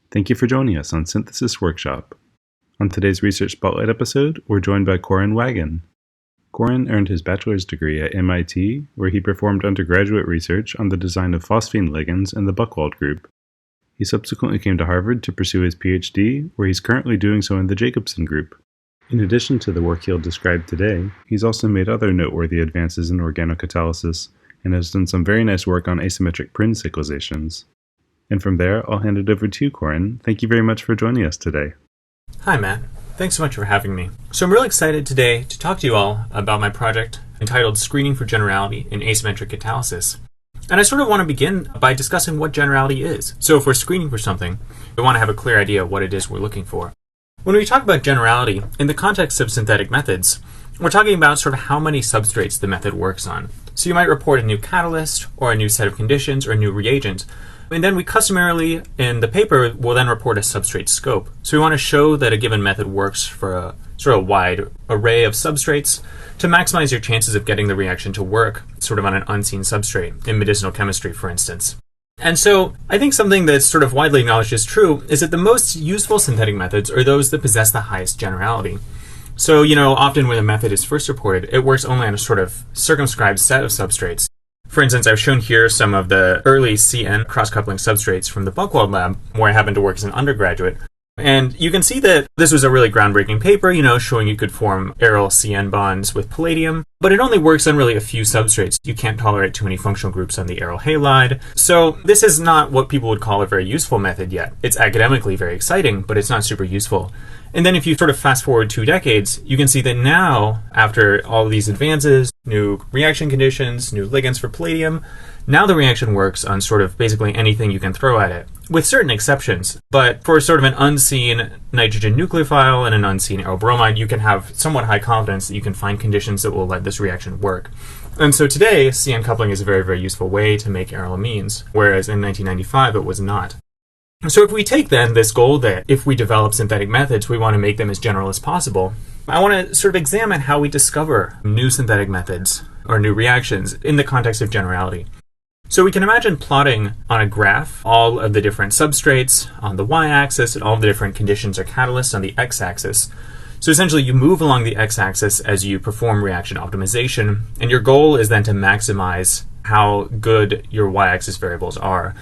Thank you for joining us on Synthesis Workshop. On today's Research Spotlight episode, we're joined by Corin Wagen. Corin earned his bachelor's degree at MIT, where he performed undergraduate research on the design of phosphine ligands in the Buchwald group. He subsequently came to Harvard to pursue his PhD, where he's currently doing so in the Jacobsen group. In addition to the work he'll describe today, he's also made other noteworthy advances in organocatalysis and has done some very nice work on asymmetric Prin cyclizations. And from there, I'll hand it over to you, Corin. Thank you very much for joining us today. Hi, Matt. Thanks so much for having me. So I'm really excited today to talk to you all about my project entitled Screening for Generality in Asymmetric Catalysis. And I sort of want to begin by discussing what generality is. So if we're screening for something, we want to have a clear idea of what it is we're looking for. When we talk about generality, in the context of synthetic methods, we're talking about sort of how many substrates the method works on. So you might report a new catalyst, or a new set of conditions, or a new reagent. And then we customarily, in the paper, will then report a substrate scope. So we want to show that a given method works for a sort of wide array of substrates to maximize your chances of getting the reaction to work sort of on an unseen substrate, in medicinal chemistry, for instance. And so I think something that's sort of widely acknowledged is true is that the most useful synthetic methods are those that possess the highest generality. So, often when a method is first reported, it works only on a sort of circumscribed set of substrates. For instance, I've shown here some of the early CN cross-coupling substrates from the Buchwald lab, where I happened to work as an undergraduate. And you can see that this was a really groundbreaking paper, showing you could form aryl CN bonds with palladium, but it only works on really a few substrates. You can't tolerate too many functional groups on the aryl halide. So this is not what people would call a very useful method yet. It's academically very exciting, but it's not super useful. And then if you sort of fast forward 2 decades, you can see that now, after all of these advances, new reaction conditions, new ligands for palladium, now the reaction works on sort of basically anything you can throw at it, with certain exceptions. But for sort of an unseen nitrogen nucleophile and an unseen aryl bromide, you can have somewhat high confidence that you can find conditions that will let this reaction work. And so today, CN coupling is a very, very useful way to make aryl amines, whereas in 1995 it was not. So if we take then this goal that if we develop synthetic methods, we want to make them as general as possible, I want to sort of examine how we discover new synthetic methods or new reactions in the context of generality. So we can imagine plotting on a graph all of the different substrates on the y-axis and all the different conditions or catalysts on the x-axis. So essentially you move along the x-axis as you perform reaction optimization, and your goal is then to maximize how good your y-axis variables are.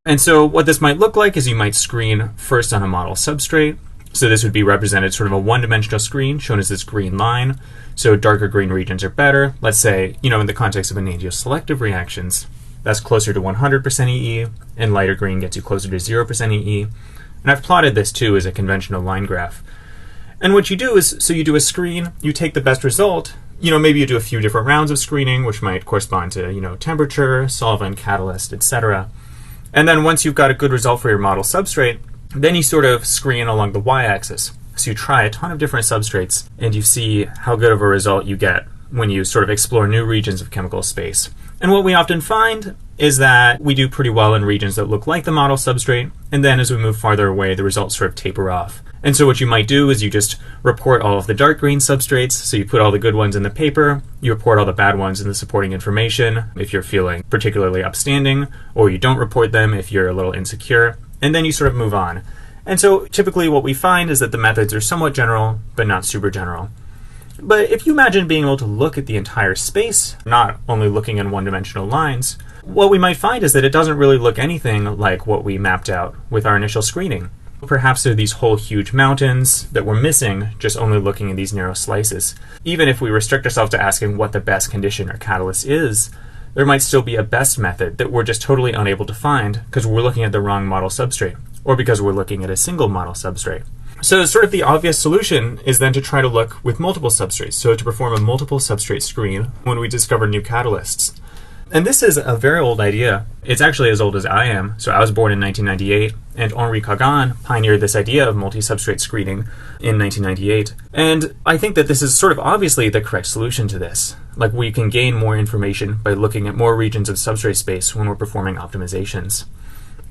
And so what this might look like is you might screen first on a model substrate. So this would be represented sort of a one-dimensional screen shown as this green line. So darker green regions are better. Let's say, in the context of enantioselective reactions, that's closer to 100% EE, and lighter green gets you closer to 0% EE. And I've plotted this too as a conventional line graph. And what you do is, so you do a screen, you take the best result, maybe you do a few different rounds of screening, which might correspond to, temperature, solvent, catalyst, etc. And then once you've got a good result for your model substrate, then you sort of screen along the y-axis. So you try a ton of different substrates, and you see how good of a result you get when you sort of explore new regions of chemical space. And what we often find is that we do pretty well in regions that look like the model substrate, and then as we move farther away, the results sort of taper off. And so what you might do is you just report all of the dark green substrates, so you put all the good ones in the paper, you report all the bad ones in the supporting information if you're feeling particularly upstanding, or you don't report them if you're a little insecure, and then you sort of move on. And so typically what we find is that the methods are somewhat general, but not super general. But if you imagine being able to look at the entire space, not only looking in one-dimensional lines, what we might find is that it doesn't really look anything like what we mapped out with our initial screening. Perhaps there are these whole huge mountains that we're missing just only looking at these narrow slices. Even if we restrict ourselves to asking what the best condition or catalyst is, there might still be a best method that we're just totally unable to find because we're looking at the wrong model substrate, or because we're looking at a single model substrate. So sort of the obvious solution is then to try to look with multiple substrates, so to perform a multiple substrate screen when we discover new catalysts. And this is a very old idea. It's actually as old as I am. So I was born in 1998, and Henri Kagan pioneered this idea of multi-substrate screening in 1998. And I think that this is sort of obviously the correct solution to this. Like, we can gain more information by looking at more regions of substrate space when we're performing optimizations.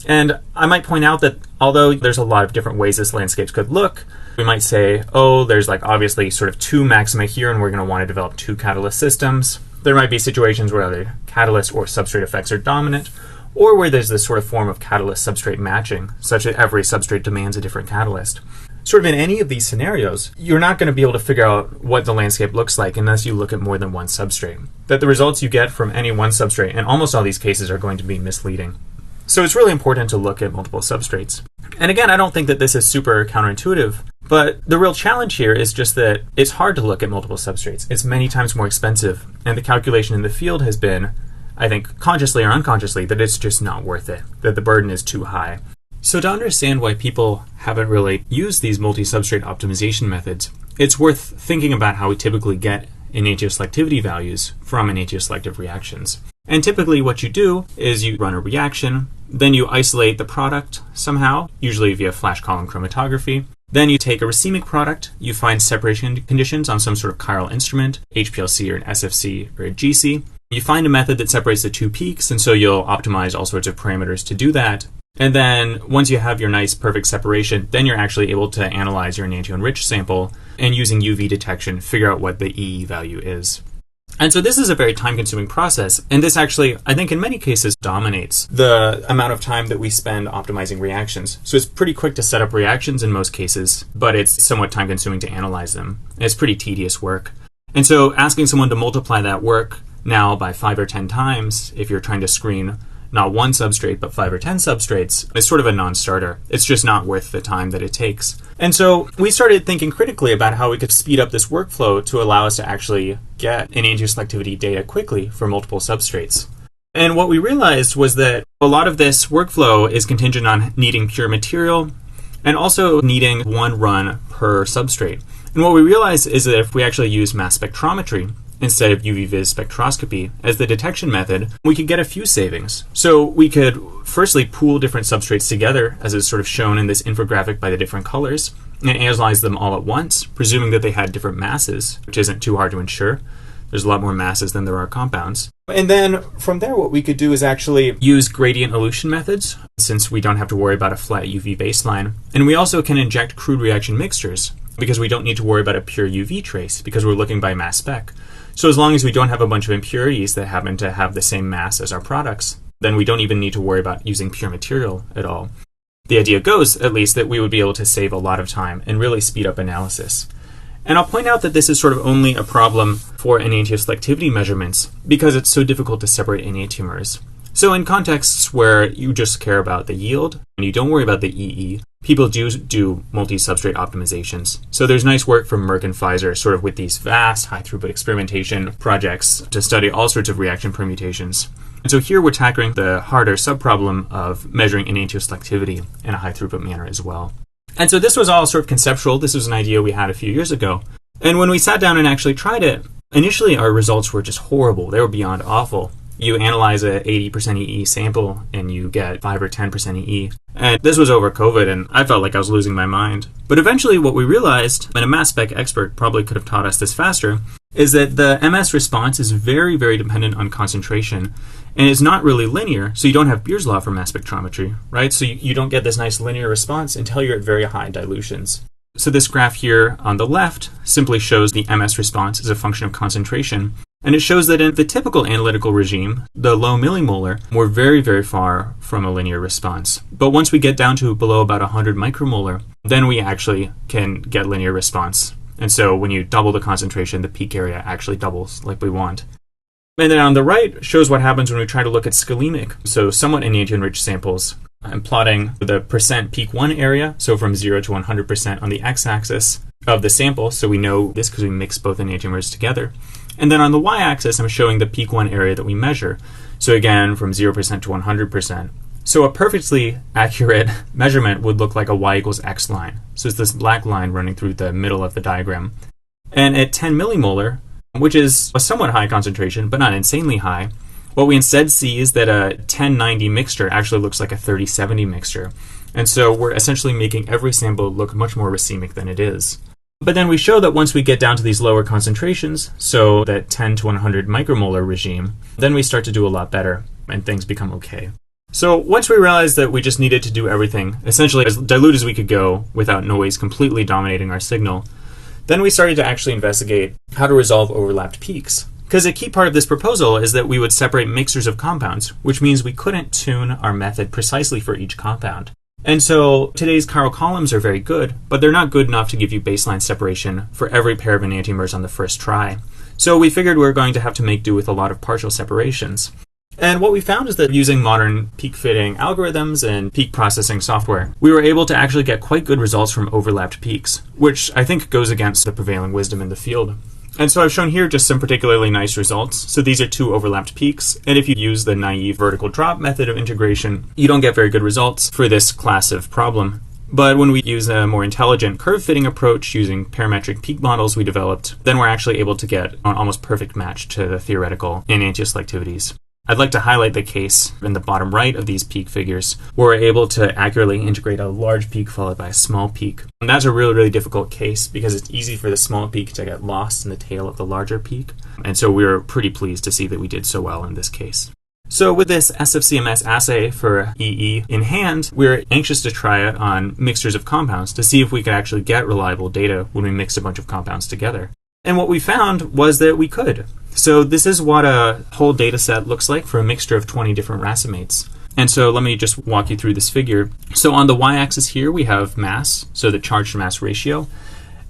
And I might point out that although there's a lot of different ways this landscape could look, we might say, oh, there's like obviously sort of 2 maxima here, and we're going to want to develop 2 catalyst systems. There might be situations where either catalyst or substrate effects are dominant, or where there's this sort of form of catalyst-substrate matching, such that every substrate demands a different catalyst. Sort of in any of these scenarios, you're not going to be able to figure out what the landscape looks like unless you look at more than one substrate. That the results you get from any one substrate, in almost all these cases, are going to be misleading. So it's really important to look at multiple substrates. And again, I don't think that this is super counterintuitive, but the real challenge here is just that it's hard to look at multiple substrates. It's many times more expensive, and the calculation in the field has been, I think, consciously or unconsciously, that it's just not worth it, that the burden is too high. So to understand why people haven't really used these multi-substrate optimization methods, it's worth thinking about how we typically get enantioselectivity values from enantioselective reactions. And typically what you do is you run a reaction, then you isolate the product somehow, usually via flash column chromatography. Then you take a racemic product, you find separation conditions on some sort of chiral instrument, HPLC or an SFC or a GC. You find a method that separates the two peaks, and so you'll optimize all sorts of parameters to do that. And then once you have your nice perfect separation, then you're actually able to analyze your enantioenriched sample and using UV detection, figure out what the EE value is. And so this is a very time-consuming process, and this actually, I think in many cases, dominates the amount of time that we spend optimizing reactions. So it's pretty quick to set up reactions in most cases, but it's somewhat time-consuming to analyze them. And it's pretty tedious work. And so asking someone to multiply that work now by 5 or 10 times, if you're trying to screen not one substrate, but 5 or 10 substrates, is sort of a non-starter. It's just not worth the time that it takes. And so we started thinking critically about how we could speed up this workflow to allow us to actually get enantioselectivity data quickly for multiple substrates. And what we realized was that a lot of this workflow is contingent on needing pure material and also needing one run per substrate. And what we realized is that if we actually use mass spectrometry instead of UV-vis spectroscopy as the detection method, we could get a few savings. So we could firstly pool different substrates together, as is sort of shown in this infographic by the different colors, and analyze them all at once, presuming that they had different masses, which isn't too hard to ensure. There's a lot more masses than there are compounds. And then from there, what we could do is actually use gradient elution methods, since we don't have to worry about a flat UV baseline. And we also can inject crude reaction mixtures, because we don't need to worry about a pure UV trace, because we're looking by mass spec. So as long as we don't have a bunch of impurities that happen to have the same mass as our products, then we don't even need to worry about using pure material at all. The idea goes, at least, that we would be able to save a lot of time and really speed up analysis. And I'll point out that this is sort of only a problem for enantioselectivity measurements because it's so difficult to separate enantiomers. So in contexts where you just care about the yield and you don't worry about the EE, people do multi-substrate optimizations. So there's nice work from Merck and Pfizer sort of with these vast high-throughput experimentation projects to study all sorts of reaction permutations. And so here we're tackling the harder subproblem of measuring enantioselectivity in a high-throughput manner as well. And so this was all sort of conceptual. This was an idea we had a few years ago. And when we sat down and actually tried it, initially our results were just horrible. They were beyond awful. You analyze a 80% EE sample and you get 5 or 10% EE. And this was over COVID and I felt like I was losing my mind. But eventually what we realized, and a mass spec expert probably could have taught us this faster, is that the MS response is very, very dependent on concentration. And it's not really linear, so you don't have Beer's law for mass spectrometry, right? So you don't get this nice linear response until you're at very high dilutions. So this graph here on the left simply shows the MS response as a function of concentration. And it shows that in the typical analytical regime, the low millimolar, we're very, very far from a linear response. But once we get down to below about 100 micromolar, then we actually can get linear response. And so when you double the concentration, the peak area actually doubles like we want. And then on the right shows what happens when we try to look at scalemic, so somewhat enantioenriched samples. I'm plotting the percent peak 1 area, so from 0 to 100% on the x-axis of the sample, so we know this because we mix both enantiomers together. And then on the y-axis, I'm showing the peak 1 area that we measure. So again, from 0% to 100%. So a perfectly accurate measurement would look like a y equals x line. So it's this black line running through the middle of the diagram. And at 10 millimolar, which is a somewhat high concentration, but not insanely high, what we instead see is that a 1090 mixture actually looks like a 3070 mixture. And so we're essentially making every sample look much more racemic than it is. But then we show that once we get down to these lower concentrations, so that 10 to 100 micromolar regime, then we start to do a lot better and things become okay. So once we realized that we just needed to do everything, essentially as dilute as we could go without noise completely dominating our signal, then we started to actually investigate how to resolve overlapped peaks. Because a key part of this proposal is that we would separate mixtures of compounds, which means we couldn't tune our method precisely for each compound. And so today's chiral columns are very good, but they're not good enough to give you baseline separation for every pair of enantiomers on the first try. So we figured we were going to have to make do with a lot of partial separations. And what we found is that using modern peak fitting algorithms and peak processing software, we were able to actually get quite good results from overlapped peaks, which I think goes against the prevailing wisdom in the field. And so I've shown here just some particularly nice results. So these are two overlapped peaks, and if you use the naive vertical drop method of integration, you don't get very good results for this class of problem. But when we use a more intelligent curve fitting approach using parametric peak models we developed, then we're actually able to get an almost perfect match to the theoretical enantioselectivities. I'd like to highlight the case in the bottom right of these peak figures, where we're able to accurately integrate a large peak followed by a small peak. And that's a really, really difficult case because it's easy for the small peak to get lost in the tail of the larger peak. And so we were pretty pleased to see that we did so well in this case. So with this SFCMS assay for EE in hand, we're anxious to try it on mixtures of compounds to see if we could actually get reliable data when we mix a bunch of compounds together. And what we found was that we could. So this is what a whole data set looks like for a mixture of 20 different racemates. And so let me just walk you through this figure. So on the y-axis here, we have mass, so the charge to mass ratio.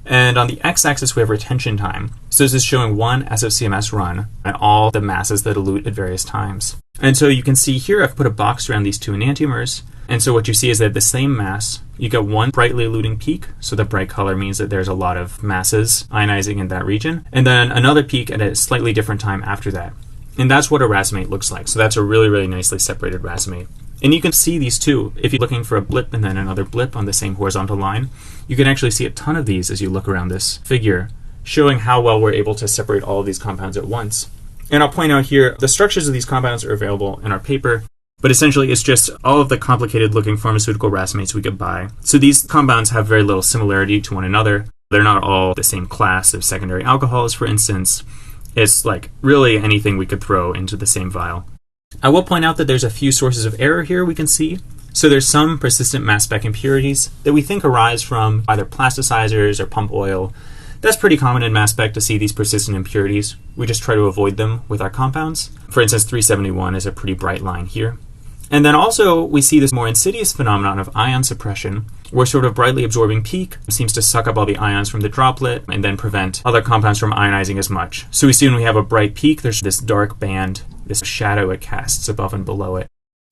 And on the x-axis, we have retention time. So this is showing one SFCMS run and all the masses that elute at various times. And so you can see here, I've put a box around these two enantiomers. And so what you see is that the same mass, you get one brightly eluting peak. So the bright color means that there's a lot of masses ionizing in that region. And then another peak at a slightly different time after that. And that's what a racemate looks like. So that's a really, really nicely separated racemate. And you can see these too. If you're looking for a blip and then another blip on the same horizontal line, you can actually see a ton of these as you look around this figure, showing how well we're able to separate all of these compounds at once. And I'll point out here, the structures of these compounds are available in our paper, but essentially it's just all of the complicated looking pharmaceutical racemates we could buy. So these compounds have very little similarity to one another. They're not all the same class of secondary alcohols, for instance. It's like really anything we could throw into the same vial. I will point out that there's a few sources of error here we can see. So there's some persistent mass spec impurities that we think arise from either plasticizers or pump oil. That's pretty common in mass spec to see these persistent impurities. We just try to avoid them with our compounds. For instance, 371 is a pretty bright line here. And then also we see this more insidious phenomenon of ion suppression, where sort of brightly absorbing peak seems to suck up all the ions from the droplet and then prevent other compounds from ionizing as much. So we see when we have a bright peak, there's this dark band, this shadow it casts above and below it.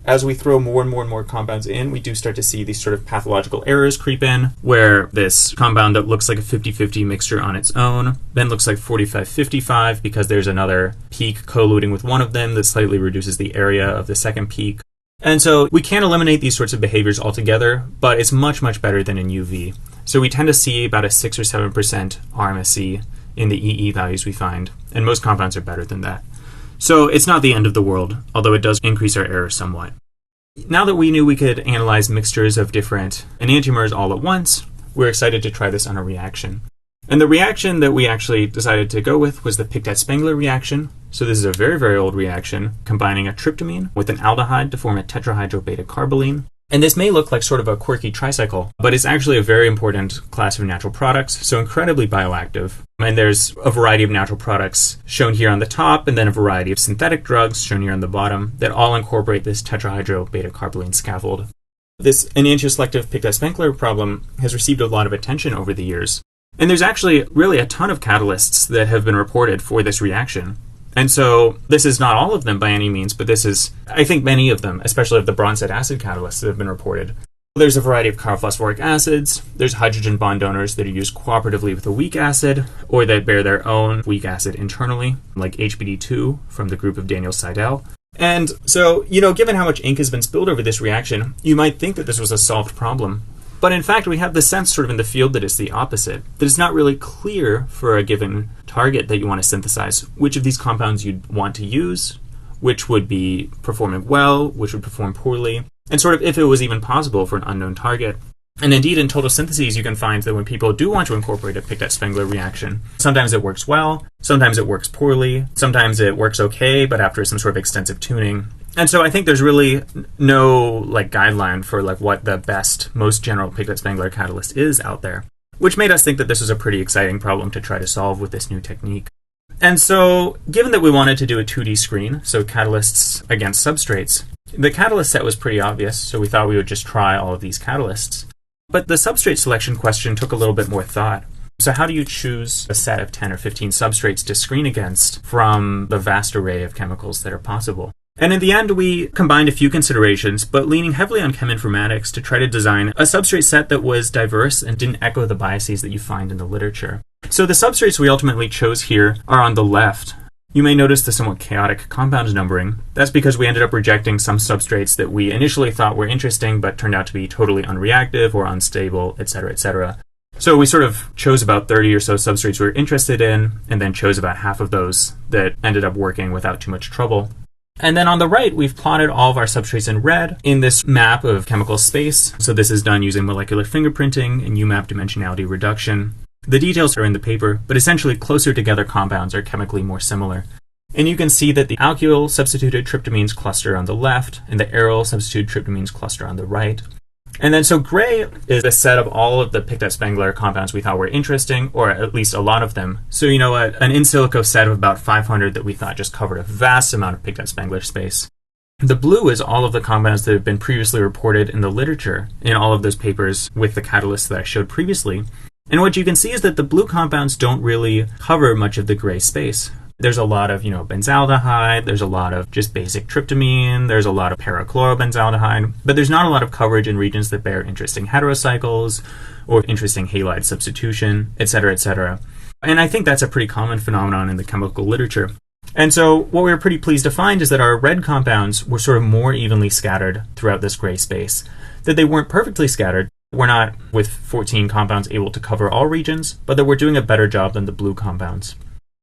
As we throw more and more and more compounds in, we do start to see these sort of pathological errors creep in, where this compound that looks like a 50-50 mixture on its own then looks like 45-55 because there's another peak co-eluting with one of them that slightly reduces the area of the second peak. And so we can't eliminate these sorts of behaviors altogether, but it's much, much better than in UV. So we tend to see about a 6 or 7% RMSE in the EE values we find, and most compounds are better than that. So it's not the end of the world, although it does increase our error somewhat. Now that we knew we could analyze mixtures of different enantiomers all at once, we're excited to try this on a reaction. And the reaction that we actually decided to go with was the Pictet-Spengler reaction. So this is a very, very old reaction, combining a tryptamine with an aldehyde to form a tetrahydrobeta-carboline. And this may look like sort of a quirky tricycle, but it's actually a very important class of natural products, so incredibly bioactive. And there's a variety of natural products shown here on the top, and then a variety of synthetic drugs shown here on the bottom that all incorporate this tetrahydrobeta-carboline scaffold. This enantioselective Pictet-Spengler problem has received a lot of attention over the years. And there's actually really a ton of catalysts that have been reported for this reaction. And so this is not all of them by any means, but this is, I think, many of them, especially of the bronzite acid catalysts that have been reported. There's a variety of chirophosphoric acids. There's hydrogen bond donors that are used cooperatively with a weak acid, or that bear their own weak acid internally, like HBD2 from the group of Daniel Seidel. And so, given how much ink has been spilled over this reaction, you might think that this was a solved problem. But in fact, we have the sense sort of in the field that it's the opposite, that it's not really clear for a given target that you want to synthesize which of these compounds you'd want to use, which would be performing well, which would perform poorly, and sort of if it was even possible for an unknown target. And indeed, in total syntheses, you can find that when people do want to incorporate a Pictet-Spengler reaction, sometimes it works well, sometimes it works poorly, sometimes it works okay, but after some sort of extensive tuning. And so I think there's really no guideline for what the best, most general Pictet-Spengler catalyst is out there, which made us think that this was a pretty exciting problem to try to solve with this new technique. And so, given that we wanted to do a 2D screen, so catalysts against substrates, the catalyst set was pretty obvious, so we thought we would just try all of these catalysts. But the substrate selection question took a little bit more thought. So how do you choose a set of 10 or 15 substrates to screen against from the vast array of chemicals that are possible? And in the end, we combined a few considerations, but leaning heavily on chem informatics to try to design a substrate set that was diverse and didn't echo the biases that you find in the literature. So the substrates we ultimately chose here are on the left. You may notice the somewhat chaotic compound numbering. That's because we ended up rejecting some substrates that we initially thought were interesting, but turned out to be totally unreactive or unstable, etc., etc. So we sort of chose about 30 or so substrates we were interested in, and then chose about half of those that ended up working without too much trouble. And then on the right, we've plotted all of our substrates in red in this map of chemical space. So this is done using molecular fingerprinting and UMAP dimensionality reduction. The details are in the paper, but essentially closer together compounds are chemically more similar. And you can see that the alkyl substituted tryptamines cluster on the left, and the aryl substituted tryptamines cluster on the right. And then so gray is a set of all of the Pictet-Spengler compounds we thought were interesting, or at least a lot of them. So, an in silico set of about 500 that we thought just covered a vast amount of Pictet-Spengler space. The blue is all of the compounds that have been previously reported in the literature in all of those papers with the catalysts that I showed previously. And what you can see is that the blue compounds don't really cover much of the gray space. There's a lot of, benzaldehyde, there's a lot of just basic tryptamine, there's a lot of parachlorobenzaldehyde, but there's not a lot of coverage in regions that bear interesting heterocycles or interesting halide substitution, etc., etc. And I think that's a pretty common phenomenon in the chemical literature. And so what we were pretty pleased to find is that our red compounds were sort of more evenly scattered throughout this gray space, that they weren't perfectly scattered. We're not, with 14 compounds, able to cover all regions, but that we're doing a better job than the blue compounds.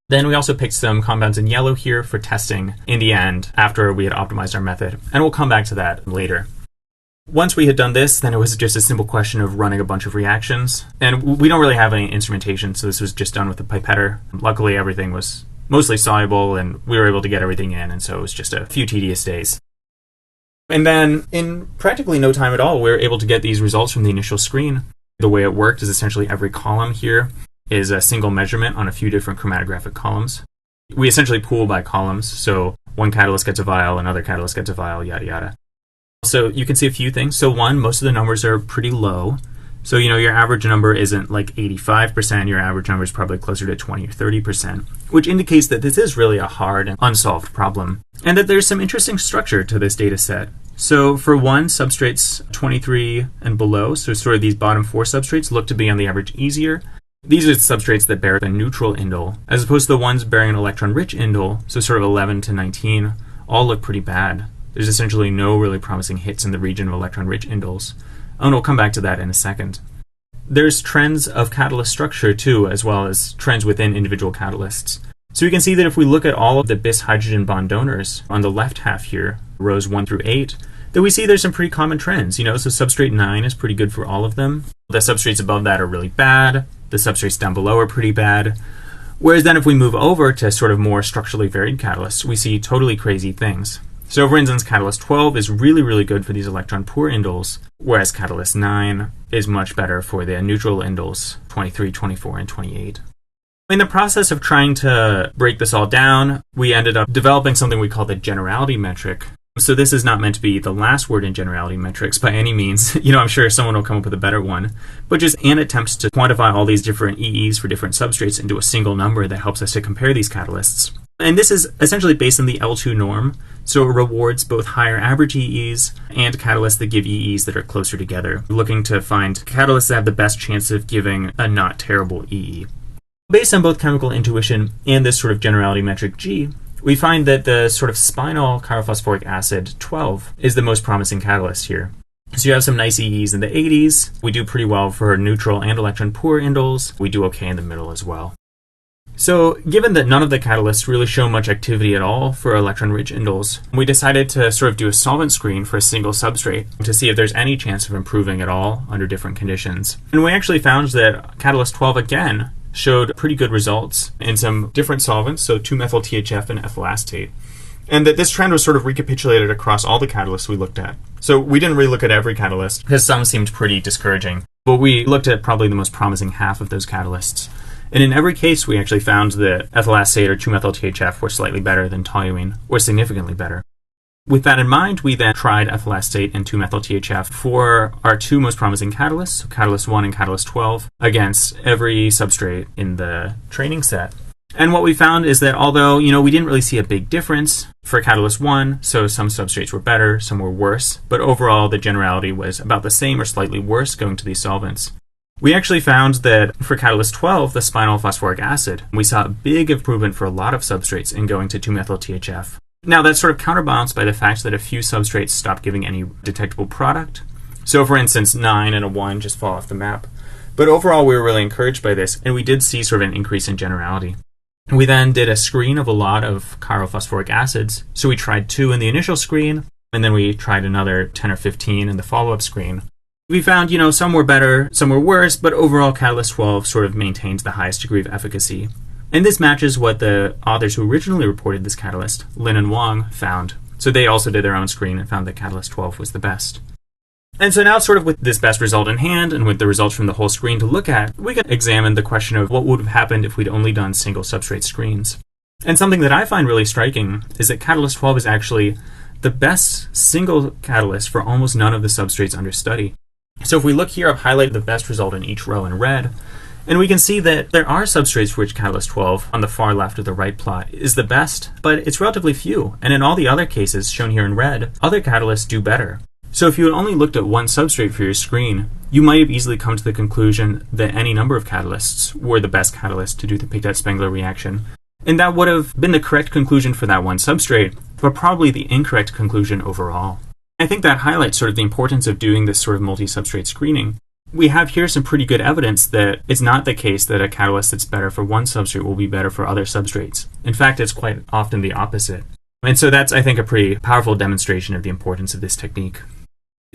Then we also picked some compounds in yellow here for testing in the end after we had optimized our method, and we'll come back to that later. Once we had done this, then it was just a simple question of running a bunch of reactions, and we don't really have any instrumentation, so this was just done with a pipetter. Luckily, everything was mostly soluble, and we were able to get everything in, and so it was just a few tedious days. And then, in practically no time at all, we were able to get these results from the initial screen. The way it worked is essentially every column here is a single measurement on a few different chromatographic columns. We essentially pool by columns, so one catalyst gets a vial, another catalyst gets a vial, yada yada. So you can see a few things. So one, most of the numbers are pretty low. So, your average number isn't like 85%, your average number is probably closer to 20 or 30%, which indicates that this is really a hard and unsolved problem, and that there's some interesting structure to this data set. So for one, substrates 23 and below, so sort of these bottom four substrates, look to be on the average easier. These are the substrates that bear a neutral indole, as opposed to the ones bearing an electron-rich indole, so sort of 11 to 19, all look pretty bad. There's essentially no really promising hits in the region of electron-rich indoles. And we'll come back to that in a second. There's trends of catalyst structure too, as well as trends within individual catalysts. So we can see that if we look at all of the bis hydrogen bond donors on the left half here, rows 1 through 8, then we see there's some pretty common trends. So substrate 9 is pretty good for all of them. The substrates above that are really bad. The substrates down below are pretty bad. Whereas then if we move over to sort of more structurally varied catalysts, we see totally crazy things. So for instance, catalyst 12 is really, really good for these electron-poor indoles, whereas catalyst 9 is much better for the neutral indoles, 23, 24, and 28. In the process of trying to break this all down, we ended up developing something we call the generality metric. So this is not meant to be the last word in generality metrics by any means. I'm sure someone will come up with a better one. But just an attempt to quantify all these different EEs for different substrates into a single number that helps us to compare these catalysts. And this is essentially based on the L2 norm. So it rewards both higher average EEs and catalysts that give EEs that are closer together, looking to find catalysts that have the best chance of giving a not terrible EE. Based on both chemical intuition and this sort of generality metric G, we find that the sort of spinal chirophosphoric acid 12 is the most promising catalyst here. So you have some nice EEs in the 80s. We do pretty well for neutral and electron-poor indoles. We do okay in the middle as well. So given that none of the catalysts really show much activity at all for electron-rich indoles, we decided to sort of do a solvent screen for a single substrate to see if there's any chance of improving at all under different conditions. And we actually found that catalyst 12 again showed pretty good results in some different solvents, so 2-methyl-THF and ethyl acetate. And that this trend was sort of recapitulated across all the catalysts we looked at. So we didn't really look at every catalyst, because some seemed pretty discouraging. But we looked at probably the most promising half of those catalysts. And in every case, we actually found that ethyl acetate or 2-methyl-THF were slightly better than toluene, or significantly better. With that in mind, we then tried ethyl acetate and 2-methyl-THF for our two most promising catalysts, so Catalyst 1 and Catalyst 12, against every substrate in the training set. And what we found is that although, we didn't really see a big difference for Catalyst 1, so some substrates were better, some were worse, but overall the generality was about the same or slightly worse going to these solvents. We actually found that for Catalyst 12, the spinal phosphoric acid, we saw a big improvement for a lot of substrates in going to 2-methyl-THF. Now, that's sort of counterbalanced by the fact that a few substrates stopped giving any detectable product. So, for instance, 9 and a 1 just fall off the map. But overall, we were really encouraged by this, and we did see sort of an increase in generality. We then did a screen of a lot of chiral phosphoric acids. So we tried 2 in the initial screen, and then we tried another 10 or 15 in the follow-up screen. We found, some were better, some were worse, but overall Catalyst 12 sort of maintains the highest degree of efficacy. And this matches what the authors who originally reported this catalyst, Lin and Wang, found. So they also did their own screen and found that Catalyst 12 was the best. And so now sort of with this best result in hand and with the results from the whole screen to look at, we can examine the question of what would have happened if we'd only done single substrate screens. And something that I find really striking is that Catalyst 12 is actually the best single catalyst for almost none of the substrates under study. So if we look here, I've highlighted the best result in each row in red, and we can see that there are substrates for which Catalyst 12, on the far left of the right plot, is the best, but it's relatively few. And in all the other cases, shown here in red, other catalysts do better. So if you had only looked at one substrate for your screen, you might have easily come to the conclusion that any number of catalysts were the best catalyst to do the Pictet-Spengler reaction. And that would have been the correct conclusion for that one substrate, but probably the incorrect conclusion overall. I think that highlights sort of the importance of doing this sort of multi-substrate screening. We have here some pretty good evidence that it's not the case that a catalyst that's better for one substrate will be better for other substrates. In fact, it's quite often the opposite. And so that's, I think, a pretty powerful demonstration of the importance of this technique.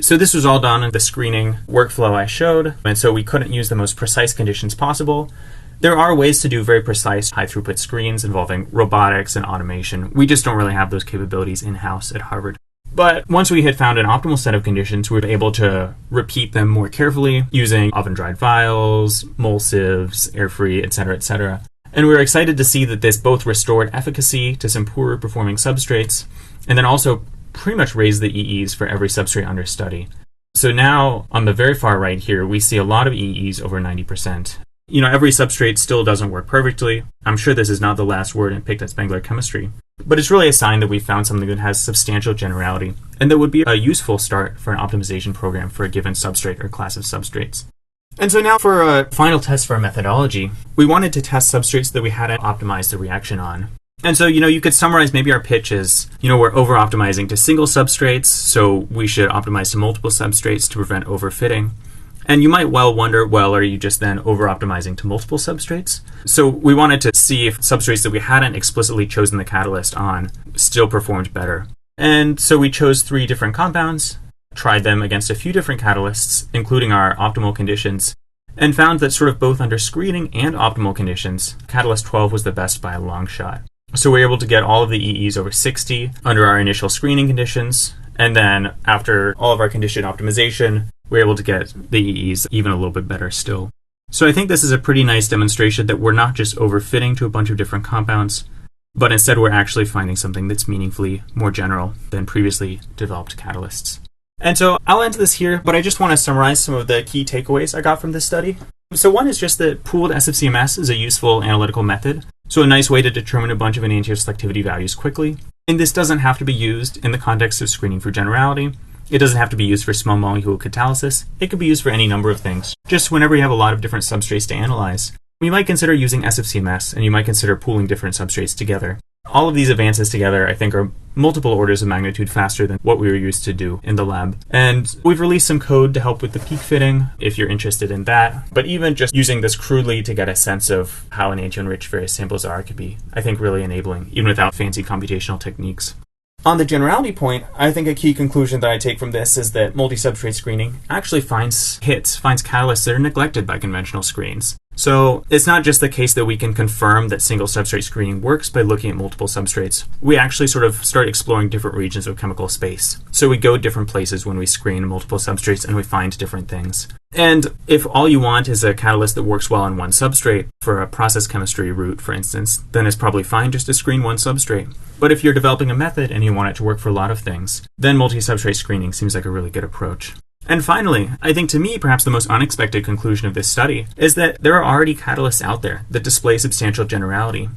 So this was all done in the screening workflow I showed, and so we couldn't use the most precise conditions possible. There are ways to do very precise high-throughput screens involving robotics and automation. We just don't really have those capabilities in-house at Harvard. But once we had found an optimal set of conditions, we were able to repeat them more carefully using oven-dried vials, mole sieves, air-free, etc., etc. And we were excited to see that this both restored efficacy to some poorer performing substrates, and then also pretty much raised the EEs for every substrate under study. So now, on the very far right here, we see a lot of EEs over 90%. Every substrate still doesn't work perfectly. I'm sure this is not the last word in Pictet-Spengler chemistry. But it's really a sign that we found something that has substantial generality, and that would be a useful start for an optimization program for a given substrate or class of substrates. And so now for a final test for our methodology, we wanted to test substrates that we hadn't optimized the reaction on. And so, you could summarize maybe our pitch as, we're over-optimizing to single substrates, so we should optimize to multiple substrates to prevent overfitting. And you might well wonder, are you just then over-optimizing to multiple substrates? So we wanted to see if substrates that we hadn't explicitly chosen the catalyst on still performed better. And so we chose 3 different compounds, tried them against a few different catalysts, including our optimal conditions, and found that sort of both under screening and optimal conditions, Catalyst 12 was the best by a long shot. So we were able to get all of the EEs over 60 under our initial screening conditions, and then after all of our condition optimization, we were able to get the EEs even a little bit better still. So I think this is a pretty nice demonstration that we're not just overfitting to a bunch of different compounds, but instead we're actually finding something that's meaningfully more general than previously developed catalysts. And so I'll end this here, but I just want to summarize some of the key takeaways I got from this study. So one is just that pooled SFCMS is a useful analytical method, so a nice way to determine a bunch of enantioselectivity values quickly. And this doesn't have to be used in the context of screening for generality. It doesn't have to be used for small molecule catalysis. It could be used for any number of things, just whenever you have a lot of different substrates to analyze. You might consider using SFCMS, and you might consider pooling different substrates together. All of these advances together, I think, are multiple orders of magnitude faster than what we were used to do in the lab. And we've released some code to help with the peak fitting, if you're interested in that. But even just using this crudely to get a sense of how enantioenriched various samples are could be, I think, really enabling, even without fancy computational techniques. On the generality point, I think a key conclusion that I take from this is that multi-substrate screening actually finds catalysts that are neglected by conventional screens. So it's not just the case that we can confirm that single substrate screening works by looking at multiple substrates. We actually sort of start exploring different regions of chemical space. So we go different places when we screen multiple substrates and we find different things. And if all you want is a catalyst that works well on one substrate, for a process chemistry route, for instance, then it's probably fine just to screen one substrate. But if you're developing a method and you want it to work for a lot of things, then multi-substrate screening seems like a really good approach. And finally, I think to me, perhaps the most unexpected conclusion of this study is that there are already catalysts out there that display substantial generality.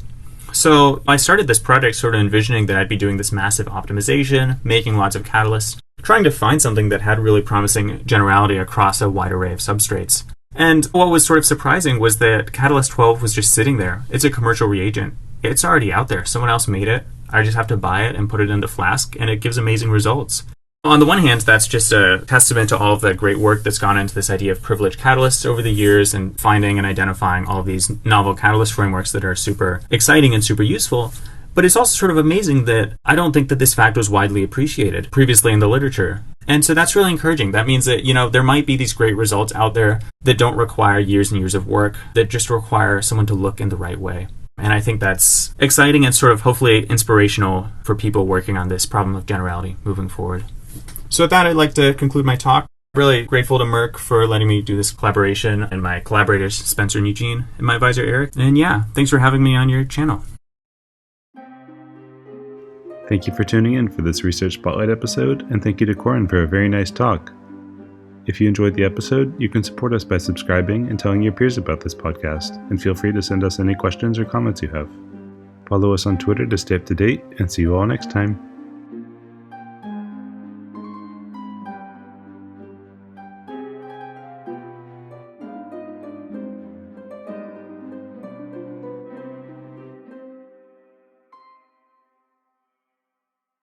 So I started this project sort of envisioning that I'd be doing this massive optimization, making lots of catalysts, trying to find something that had really promising generality across a wide array of substrates. And what was sort of surprising was that Catalyst 12 was just sitting there. It's a commercial reagent. It's already out there. Someone else made it. I just have to buy it and put it into Flask, and it gives amazing results. On the one hand, that's just a testament to all of the great work that's gone into this idea of privileged catalysts over the years and finding and identifying all of these novel catalyst frameworks that are super exciting and super useful. But it's also sort of amazing that I don't think that this fact was widely appreciated previously in the literature. And so that's really encouraging. That means that, there might be these great results out there that don't require years and years of work, that just require someone to look in the right way. And I think that's exciting and sort of hopefully inspirational for people working on this problem of generality moving forward. So with that, I'd like to conclude my talk. Really grateful to Merck for letting me do this collaboration, and my collaborators, Spencer and Eugene, and my advisor, Eric. And yeah, thanks for having me on your channel. Thank you for tuning in for this Research Spotlight episode, and thank you to Corin for a very nice talk. If you enjoyed the episode, you can support us by subscribing and telling your peers about this podcast, and feel free to send us any questions or comments you have. Follow us on Twitter to stay up to date, and see you all next time.